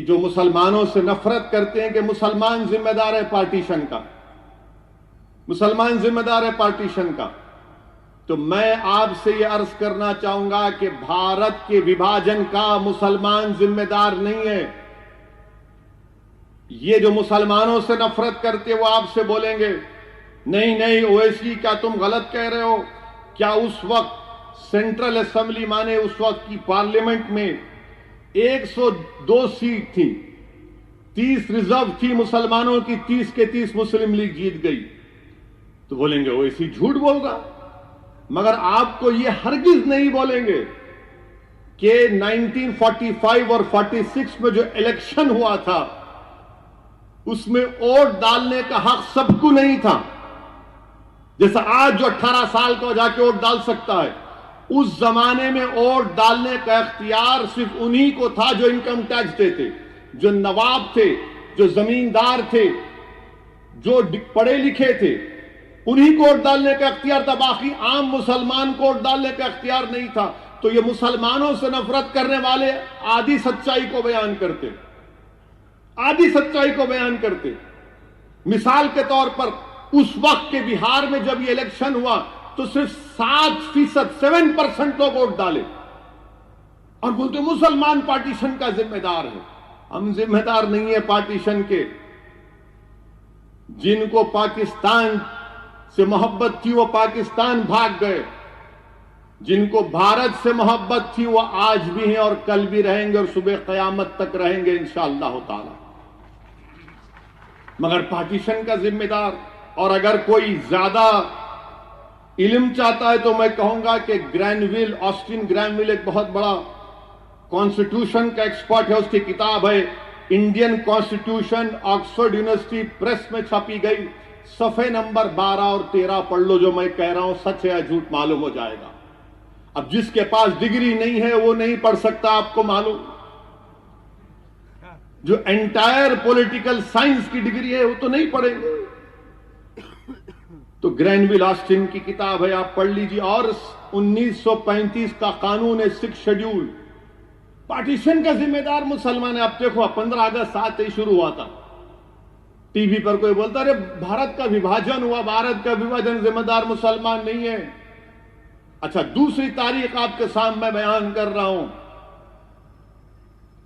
कि जो मुसलमानों से नफरत करते हैं कि मुसलमान जिम्मेदार है पार्टीशन का, मुसलमान जिम्मेदार है पार्टीशन का, तो मैं आपसे यह अर्ज करना चाहूंगा कि भारत के विभाजन का मुसलमान जिम्मेदार नहीं है। ये जो मुसलमानों से नफरत करते वो आपसे बोलेंगे नहीं नहीं ओवैसी क्या तुम गलत कह रहे हो। क्या उस वक्त सेंट्रल असेंबली माने उस वक्त की पार्लियामेंट में 102 सीट थी, 30 रिजर्व थी मुसलमानों की, 30 के 30 मुस्लिम लीग जीत गई। तो बोलेंगे ओवैसी झूठ बोल रहा, मगर आपको यह हरगिज नहीं बोलेंगे कि 1945 और 46 में जो इलेक्शन हुआ था उसमें वोट डालने का हक सबको नहीं था। जैसा आज जो 18 साल का जाके वोट डाल सकता है, उस जमाने में वोट डालने का इख्तियार सिर्फ उन्हीं को था जो इनकम टैक्स देते, जो नवाब थे, जो जमींदार थे, जो पढ़े लिखे थे, उन्हीं को वोट डालने का इख्तियार था। बाकी आम मुसलमान को वोट डालने का इख्तियार नहीं था। तो ये मुसलमानों से नफरत करने वाले आधी सच्चाई को बयान करते, आधी सच्चाई को बयान करते। मिसाल के तौर पर उस वक्त के बिहार में जब ये इलेक्शन हुआ तो सिर्फ 7% लोग वोट डाले और बोलते मुसलमान पार्टीशन का जिम्मेदार है। हम जिम्मेदार नहीं है पार्टीशन के। जिनको पाकिस्तान से मोहब्बत थी वो पाकिस्तान भाग गए, जिनको भारत से मोहब्बत थी वो आज भी हैं और कल भी रहेंगे और सुबह क़यामत तक रहेंगे इंशाअल्लाह ताला। मगर पार्टीशन का जिम्मेदार, और अगर कोई ज्यादा इल्म चाहता है तो मैं कहूंगा कि ग्रैनविल, ऑस्टिन ग्रैनविल एक बहुत बड़ा कॉन्स्टिट्यूशन का एक्सपर्ट है, उसकी किताब है Indian constitution, Oxford university press में छपी गई। सफे नंबर 12 और 13 पढ़ लो, जो मैं कह रहा हूं सच है या झूठ मालूम हो जाएगा। अब जिसके पास डिग्री नहीं है वो नहीं पढ़ सकता, आपको मालूम। जो एंटायर पॉलिटिकल साइंस की डिग्री है वो तो नहीं पढ़ेंगे। तो ग्रैनविल ऑस्टिन की किताब है, आप पढ़ लीजिए। और 1935 का कानून है, 6 शेड्यूल, पार्टीशन का जिम्मेदार मुसलमान है। आप देखो 15 अगस्त 7 ही शुरू हुआ था, टीवी पर कोई बोलता अरे भारत का विभाजन हुआ, भारत का विभाजन जिम्मेदार मुसलमान नहीं है। अच्छा, दूसरी तारीख आपके सामने बयान कर रहा हूं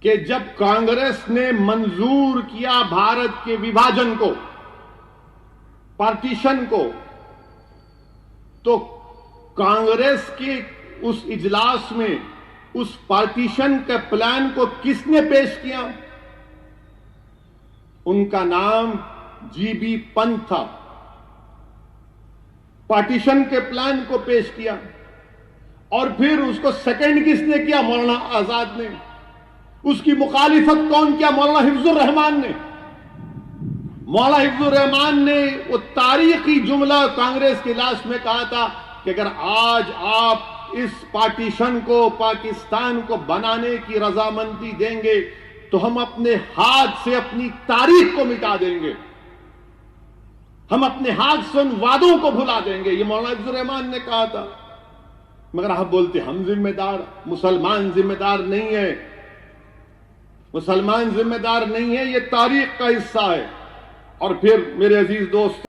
कि जब कांग्रेस ने मंजूर किया भारत के विभाजन को, पार्टीशन को, तो कांग्रेस के उस इजलास में उस पार्टीशन के प्लान को किसने पेश किया? उनका नाम जीबी पंत था। पार्टीशन के प्लान को पेश किया और फिर उसको सेकंड किसने किया? मौलाना आजाद ने। उसकी मुखालिफत कौन किया? मौलाना हिफ्जुर रहमान ने। मौलाना हिफ्जुर रहमान ने वो तारीखी जुमला कांग्रेस के इजलास में कहा था कि अगर आज आप इस पार्टीशन को, पाकिस्तान को बनाने की रजामंदी देंगे तो हम अपने हाथ से अपनी तारीख को मिटा देंगे, हम अपने हाथ से उन वादों को भुला देंगे। ये मौलाना हिफ्जुर रहमान ने कहा था। मगर आप बोलते हम जिम्मेदार, मुसलमान जिम्मेदार नहीं है, मुसलमान जिम्मेदार नहीं है, ये तारीख का हिस्सा है। और फिर मेरे अजीज दोस्त